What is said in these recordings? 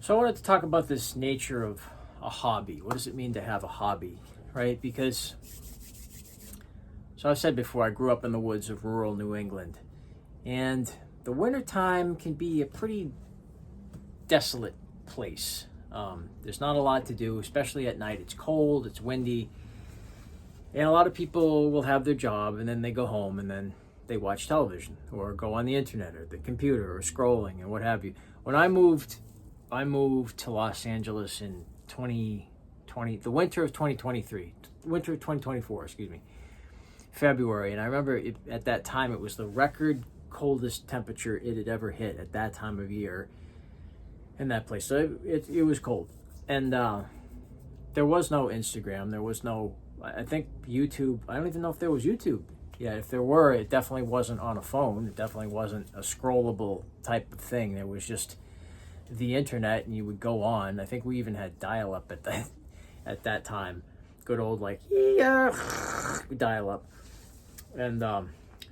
So I wanted to talk about this nature of a hobby. What does it mean to have a hobby, right? Because, so I've said before, I grew up in the woods of rural New England, and the wintertime can be a pretty desolate place. There's not a lot to do, especially at night. It's cold, it's windy, and a lot of people will have their job and then they go home and then they watch television or go on the internet or the computer or scrolling and what have you. When I moved to Los Angeles in 2020, the winter of 2023, winter of 2024, excuse me, February. And I remember at that time, it was the record coldest temperature it had ever hit at that time of year in that place. So it was cold. And there was no Instagram. There was no, I think YouTube, I don't even know if there was YouTube. Yeah, if there were, it definitely wasn't on a phone. It definitely wasn't a scrollable type of thing. There was just the internet, and you would go on. I think we even had dial-up at that time. Good old dial-up. And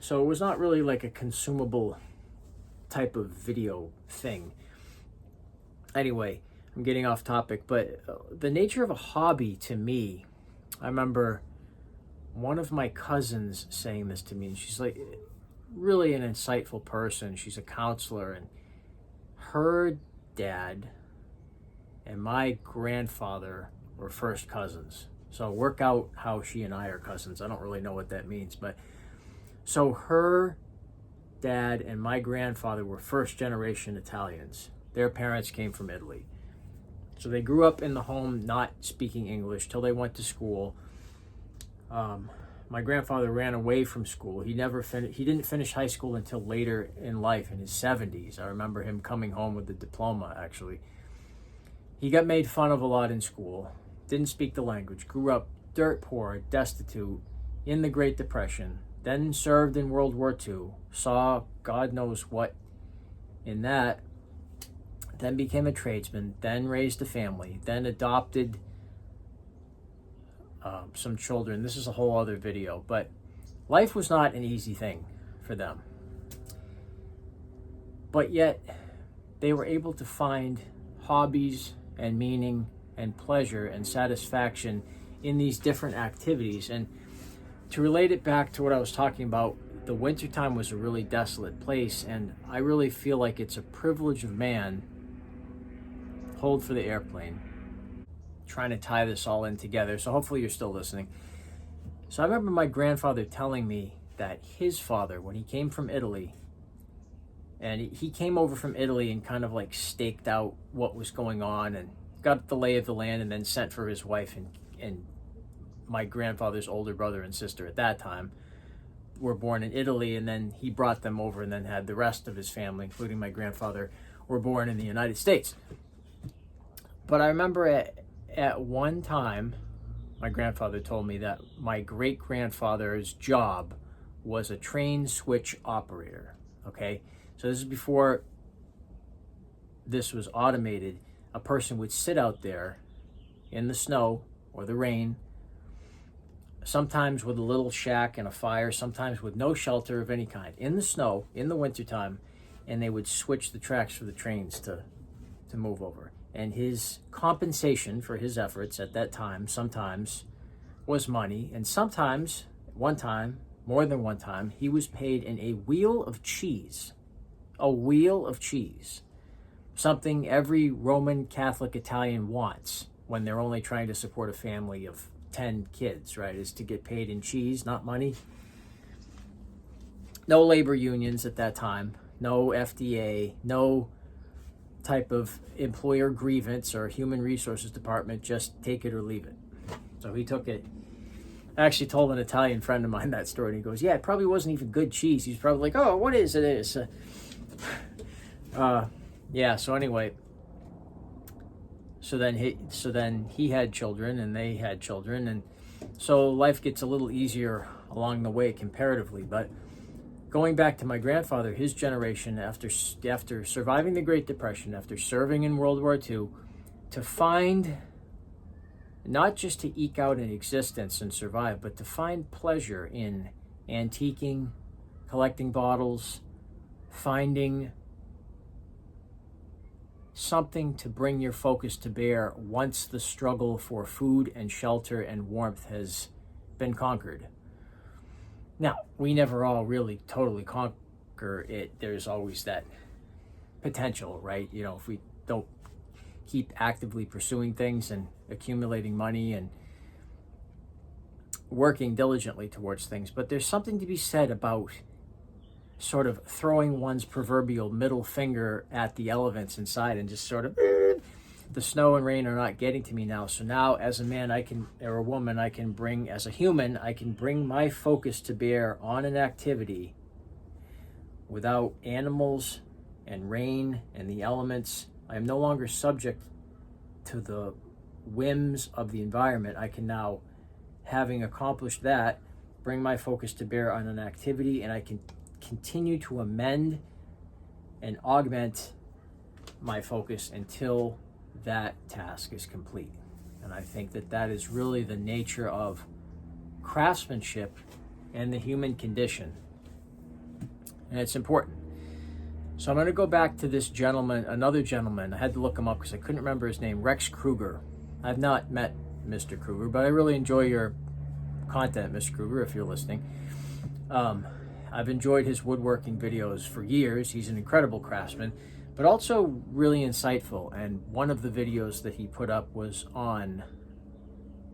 so it was not really like a consumable type of video thing. Anyway, I'm getting off topic, but the nature of a hobby to me, I remember one of my cousins saying this to me, and she's like really an insightful person. She's a counselor, and her dad and my grandfather were first cousins. So work out how she and I are cousins. I don't really know what that means, but so her dad and my grandfather were first generation Italians. Their parents came from Italy. So they grew up in the home not speaking English till they went to school. My grandfather ran away from school. He didn't finish high school until later in life, in his 70s. I remember him coming home with a diploma, actually. He got made fun of a lot in school, didn't speak the language, grew up dirt poor, destitute, in the Great Depression, then served in World War II, saw God knows what in that, then became a tradesman, then raised a family, then adopted some children. This is a whole other video, but life was not an easy thing for them. But yet, they were able to find hobbies and meaning and pleasure and satisfaction in these different activities. And to relate it back to what I was talking about, the wintertime was a really desolate place, and I really feel like it's a privilege of man, hold for the airplane, trying to tie this all in together. So hopefully you're still listening. So I remember my grandfather telling me that his father, when he came from Italy, and he came over from Italy and kind of like staked out what was going on and got the lay of the land, and then sent for his wife and my grandfather's older brother and sister at that time were born in Italy, and then he brought them over, and then had the rest of his family, including my grandfather, were born in the United States. But I remember at one time, my grandfather told me that my great-grandfather's job was a train switch operator, okay? So this is before this was automated. A person would sit out there in the snow or the rain, sometimes with a little shack and a fire, sometimes with no shelter of any kind, in the snow, in the wintertime, and they would switch the tracks for the trains to move over. And his compensation for his efforts at that time sometimes was money, and sometimes, one time, more than one time, he was paid in a wheel of cheese. A wheel of cheese. Something every Roman Catholic Italian wants when they're only trying to support a family of 10 kids, right? Is to get paid in cheese, not money. No labor unions at that time. No FDA. No type of employer grievance or human resources department, just take it or leave it. So he took it. I actually told an Italian friend of mine that story, and he goes, yeah, it probably wasn't even good cheese. He's probably like, oh, what is it? Yeah, so anyway, so then he had children, and they had children, and so life gets a little easier along the way comparatively. But going back to my grandfather, his generation, after surviving the Great Depression, after serving in World War II, to find, not just to eke out an existence and survive, but to find pleasure in antiquing, collecting bottles, finding something to bring your focus to bear once the struggle for food and shelter and warmth has been conquered. Now, we never all really totally conquer it. There's always that potential, right? You know, if we don't keep actively pursuing things and accumulating money and working diligently towards things. But there's something to be said about sort of throwing one's proverbial middle finger at the elements inside and just sort of, the snow and rain are not getting to me now. So now as a man, or a woman, as a human, I can bring my focus to bear on an activity without animals and rain and the elements. I am no longer subject to the whims of the environment. I can now, having accomplished that, bring my focus to bear on an activity, and I can continue to amend and augment my focus until that task is complete. And I think that that is really the nature of craftsmanship and the human condition. And it's important. So I'm going to go back to this gentleman, another gentleman. I had to look him up because I couldn't remember his name, Rex Kruger. I've not met Mr. Kruger, but I really enjoy your content, Mr. Kruger, if you're listening. I've enjoyed his woodworking videos for years. He's an incredible craftsman, but also really insightful. And one of the videos that he put up was on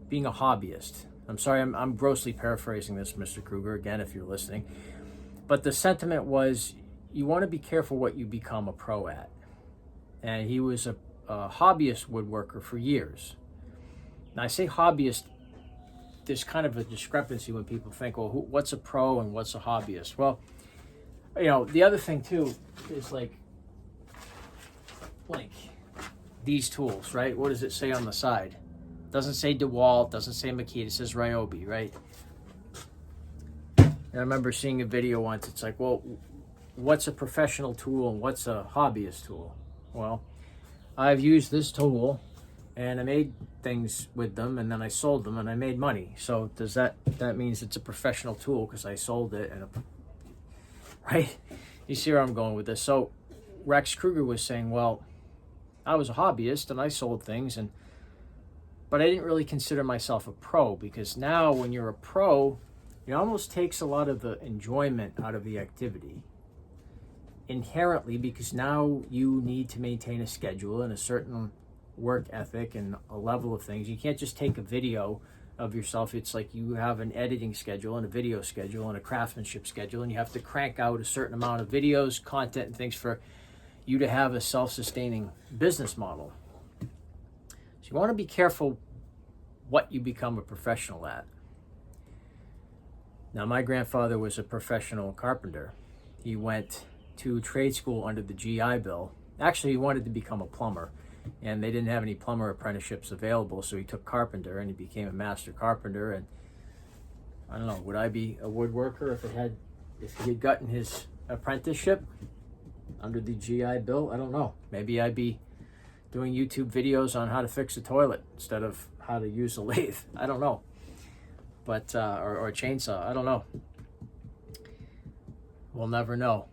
being a hobbyist. I'm sorry, I'm grossly paraphrasing this, Mr. Kruger, again, if you're listening. But the sentiment was, you want to be careful what you become a pro at. And he was a hobbyist woodworker for years. Now, I say hobbyist, there's kind of a discrepancy when people think, well, what's a pro and what's a hobbyist? Well, you know, the other thing too is like these tools, right? What does it say on the side? It doesn't say DeWalt, doesn't say Makita, it says Ryobi, right? And I remember seeing a video once, it's like, well, what's a professional tool and what's a hobbyist tool? Well, I've used this tool and I made things with them, and then I sold them and I made money. So does that means it's a professional tool because I sold it, right? You see where I'm going with this. So Rex Kruger was saying, well, I was a hobbyist and I sold things, but I didn't really consider myself a pro, because now when you're a pro, it almost takes a lot of the enjoyment out of the activity inherently, because now you need to maintain a schedule and a certain work ethic and a level of things. You can't just take a video of yourself. It's like you have an editing schedule and a video schedule and a craftsmanship schedule, and you have to crank out a certain amount of videos, content, and things for you to have a self-sustaining business model. So you want to be careful what you become a professional at. Now, my grandfather was a professional carpenter. He went to trade school under the GI Bill. Actually, he wanted to become a plumber, and they didn't have any plumber apprenticeships available, so he took carpenter and he became a master carpenter. And I don't know, would I be a woodworker if he had gotten his apprenticeship under the GI Bill? I don't know. Maybe I'd be doing YouTube videos on how to fix a toilet instead of how to use a lathe. I don't know. But or a chainsaw. I don't know. We'll never know.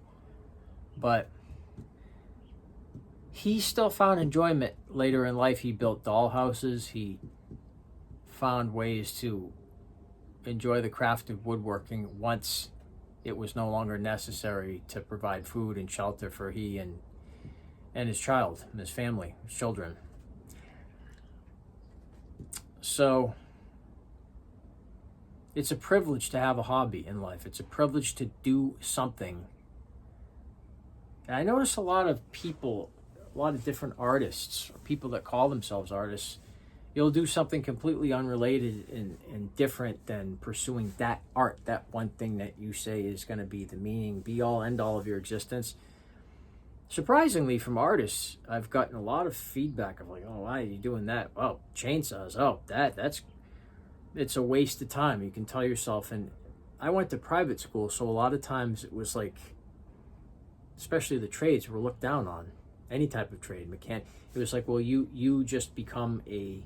But he still found enjoyment later in life. He built dollhouses. He found ways to enjoy the craft of woodworking once it was no longer necessary to provide food and shelter for he and his child, and his family, his children. So it's a privilege to have a hobby in life. It's a privilege to do something. And I notice a lot of people, a lot of different artists, or people that call themselves artists, you'll do something completely unrelated and different than pursuing that art, that one thing that you say is going to be the meaning, be all, end all of your existence. Surprisingly, from artists, I've gotten a lot of feedback of like, oh, why are you doing that? Oh, chainsaws. Oh, it's a waste of time. You can tell yourself. And I went to private school, so a lot of times it was like, especially the trades were looked down on. Any type of trade, mechanic. It was like, well, you just become a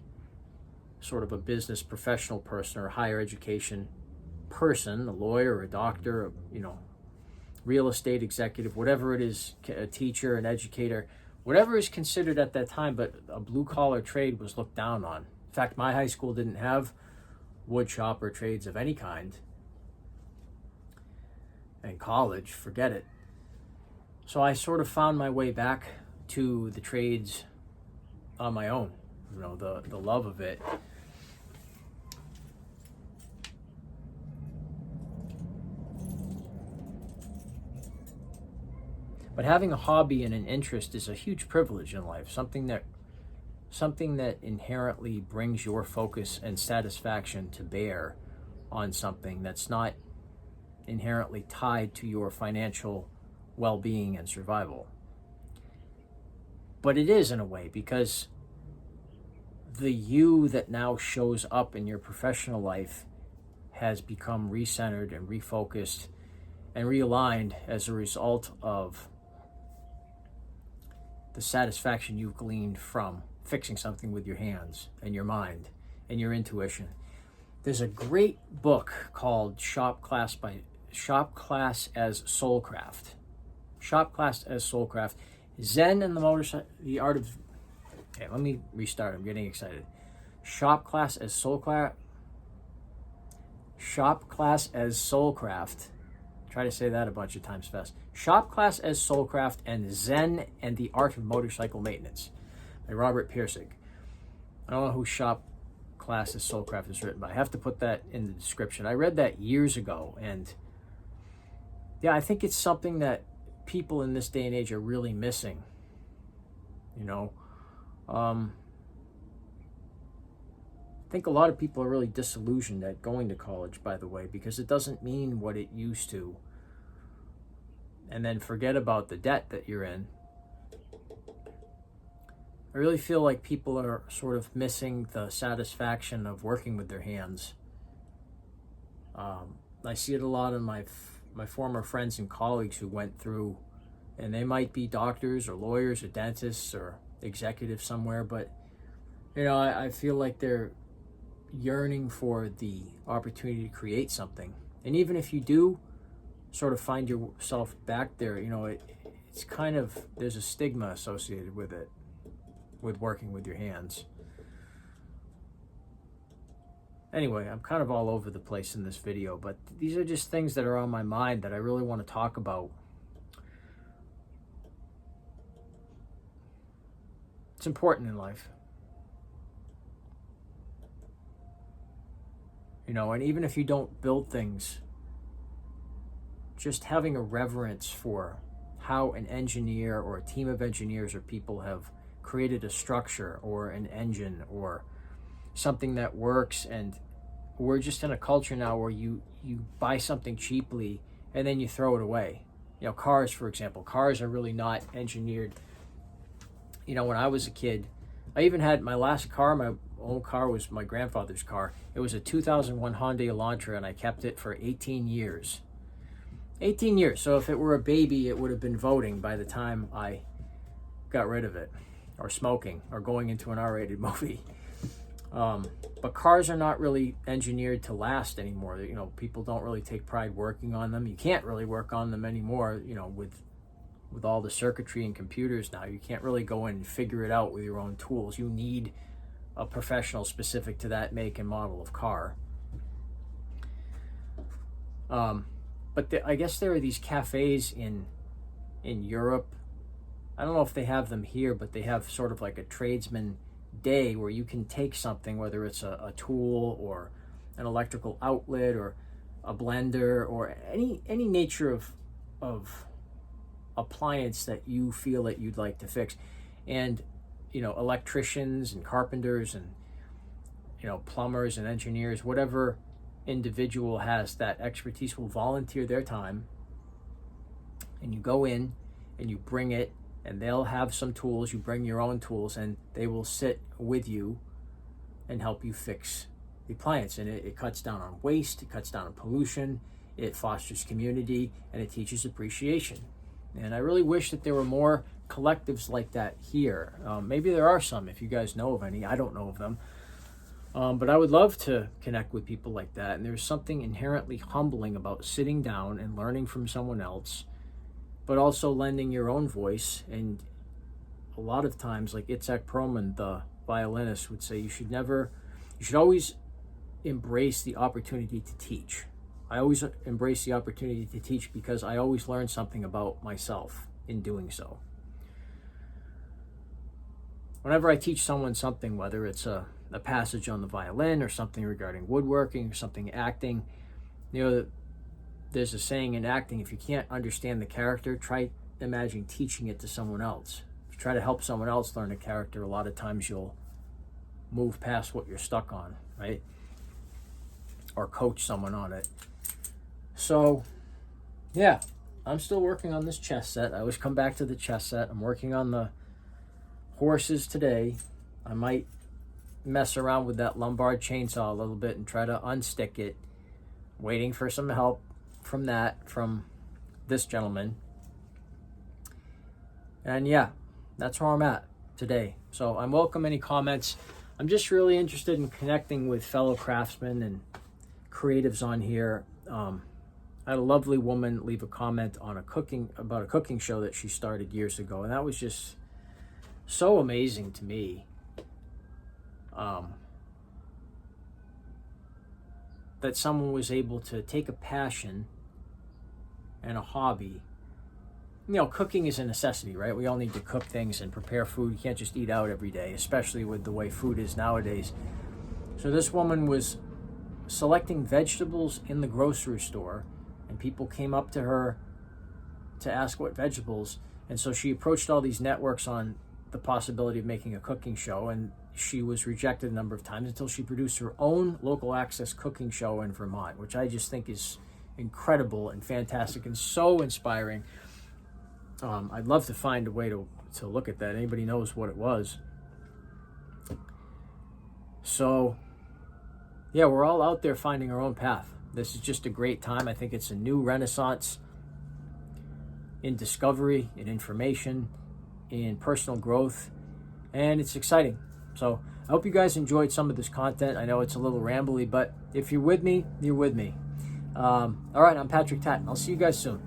sort of a business professional person or higher education person, a lawyer, a doctor, real estate executive, whatever it is, a teacher, an educator. whatever is considered at that time, but a blue-collar trade was looked down on. In fact, my high school didn't have wood shop or trades of any kind. And college, forget it. So I sort of found my way back to the trades on my own, the love of it. But having a hobby and an interest is a huge privilege in life, something that inherently brings your focus and satisfaction to bear on something that's not inherently tied to your financial well-being and survival. But it is, in a way, because the you that now shows up in your professional life has become recentered and refocused and realigned as a result of the satisfaction you've gleaned from fixing something with your hands and your mind and your intuition. There's a great book called Shop Class as Soulcraft. Shop Class as Soulcraft. Zen and the Art of... Okay, let me restart. I'm getting excited. Shop Class as Soulcraft. Try to say that a bunch of times fast. Shop Class as Soulcraft and Zen and the Art of Motorcycle Maintenance by Robert Pirsig. I don't know who Shop Class as Soulcraft is written by. I have to put that in the description. I read that years ago, and yeah, I think it's something that people in this day and age are really missing. I think a lot of people are really disillusioned at going to college, by the way, because it doesn't mean what it used to. And then forget about the debt that you're in. I really feel like people are sort of missing the satisfaction of working with their hands. I see it a lot in my former friends and colleagues who went through, and they might be doctors or lawyers or dentists or executives somewhere, but I feel like they're yearning for the opportunity to create something. And even if you do sort of find yourself back there, it's kind of, there's a stigma associated with it, with working with your hands. Anyway, I'm kind of all over the place in this video, but these are just things that are on my mind that I really want to talk about. It's important in life. And even if you don't build things, just having a reverence for how an engineer or a team of engineers or people have created a structure or an engine or something that works. And we're just in a culture now where you buy something cheaply and then you throw it away. Cars, for example. Cars are really not engineered. When I was a kid, I even had my last car, my old car was my grandfather's car. It was a 2001 Hyundai Elantra, and I kept it for 18 years. 18 years. So if it were a baby, it would have been voting by the time I got rid of it, or smoking, or going into an R-rated movie. But cars are not really engineered to last anymore. People don't really take pride working on them. You can't really work on them anymore, with all the circuitry and computers now. You can't really go in and figure it out with your own tools. You need a professional specific to that make and model of car. But I guess there are these cafes in Europe. I don't know if they have them here, but they have sort of like a tradesman day where you can take something, whether it's a tool or an electrical outlet or a blender or any nature of appliance that you feel that you'd like to fix. And electricians and carpenters and plumbers and engineers, whatever individual has that expertise, will volunteer their time, and you go in and you bring it, and they'll have some tools. You bring your own tools, and they will sit with you and help you fix the appliance. And it cuts down on waste, it cuts down on pollution, it fosters community, and it teaches appreciation. And I really wish that there were more collectives like that here. Maybe there are some, if you guys know of any. I don't know of them. But I would love to connect with people like that. And there's something inherently humbling about sitting down and learning from someone else, but also lending your own voice and a lot of times, like Itzhak Perlman, the violinist, would say, you should always embrace the opportunity to teach. I always embrace the opportunity to teach because I always learn something about myself in doing so. Whenever I teach someone something, whether it's a passage on the violin or something regarding woodworking or something acting, there's a saying in acting, if you can't understand the character, try imagining teaching it to someone else. If you try to help someone else learn a character, a lot of times you'll move past what you're stuck on, right? Or coach someone on it. So, yeah, I'm still working on this chess set. I always come back to the chess set. I'm working on the horses today. I might mess around with that Lombard chainsaw a little bit and try to unstick it. Waiting for some help from this gentleman. And yeah, that's where I'm at today. So I welcome any comments. I'm just really interested in connecting with fellow craftsmen and creatives on here. I had a lovely woman leave a comment on about a cooking show that she started years ago, and that was just so amazing to me. That someone was able to take a passion and a hobby. Cooking is a necessity, right? We all need to cook things and prepare food. You can't just eat out every day, especially with the way food is nowadays. So this woman was selecting vegetables in the grocery store, and people came up to her to ask what vegetables. And so she approached all these networks on the possibility of making a cooking show, and she was rejected a number of times until she produced her own local access cooking show in Vermont, which I just think is incredible and fantastic and so inspiring. I'd love to find a way to look at that. Anybody knows what it was? So, yeah, we're all out there finding our own path. This is just a great time. I think it's a new renaissance in discovery, in information, in personal growth, and it's exciting. So I hope you guys enjoyed some of this content. I know it's a little rambly, but if you're with me, you're with me. All right, I'm Patrick Tatton. I'll see you guys soon.